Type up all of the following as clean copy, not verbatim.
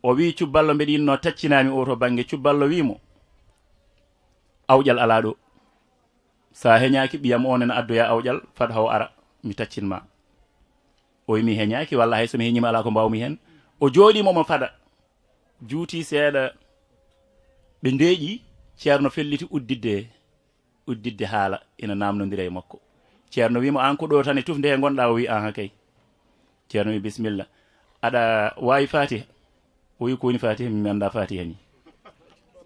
o wi cubballo mbeɗa yinno taccinami o to banggue cubballo wimo awƴal ala ɗo sa heñaki ɓiyam on ene addoya awƴal fad haw ara mi taccinma o wi mi heñaki walla hay somi heñima ala ko mbawmi hen o jooɗimomo fada juuti seeɗa ɓe ndeeƴi ceerno felliti uddidde haala ina namnodira e makko ceerno wimo an ko ɗo tan e tufde he gonɗa o wi an kay ceerno wi bisimilla aɗa wawi fatiha o wi ko woni fatiha mi anda fatiha ni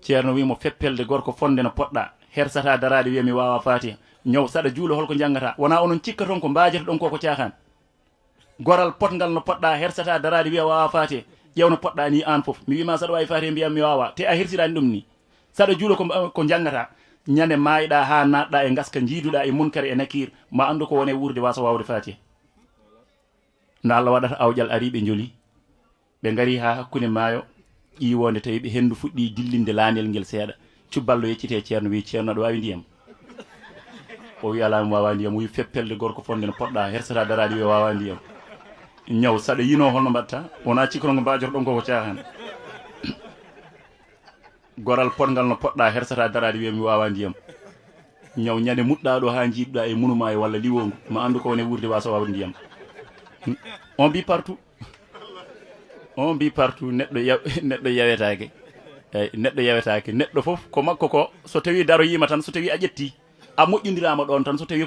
ceerno wimo feppelde gorko fonde no poɗɗa hersata darade wiya mi wawa fatiha ñaw saɗa juulo holko jangata wona onon cikka toon ko mbajata ɗon koko caahan goral potgal no poɗɗa hersata darade wiya wawa fatiha ƴewno poɗɗa ni an foof mi wima saɗa wawi fatiha mbiyam mi wawa te a hirsiɗani ɗum ni saɗa juulo ko jangata ñande mayiɗa ha natɗa e gaska jiiduɗa e munkar e nakir ma andu ko wone wurde wasa wawde fatiha no Allah waɗata awƴal ari ɓe joli ɓe gari ha hakkude maayo ƴiwonde tawi ɓe hendu fuɗɗi dillinde laanel ngel seeɗa cubballo yeccite ceerno wi ceerno aɗa wawi ndiyam o wi ala mi wawa ndiyam o wi feppelde gorko fonde no poɗɗa hersata darade wiya wawa ndiyam ñaw saɗa yino holno mbatta wona cikkono ngo mbajoto ɗon koko caahan goral potgal no poɗɗa hersata darade wiya mi wawa ndiyam ñaw ñande muɗɗa ɗo ha jiiɗɗa e munuma e walla liwongu ma andu ko wone wurde wasa wawde ndiyam on mbi partout neɗɗo yawetake eyyi neɗɗo yawetake neɗɗo foof ko makko ko so tawi daro yima tan so tawi a ƴetti a moƴƴodirama ɗon tan so tawi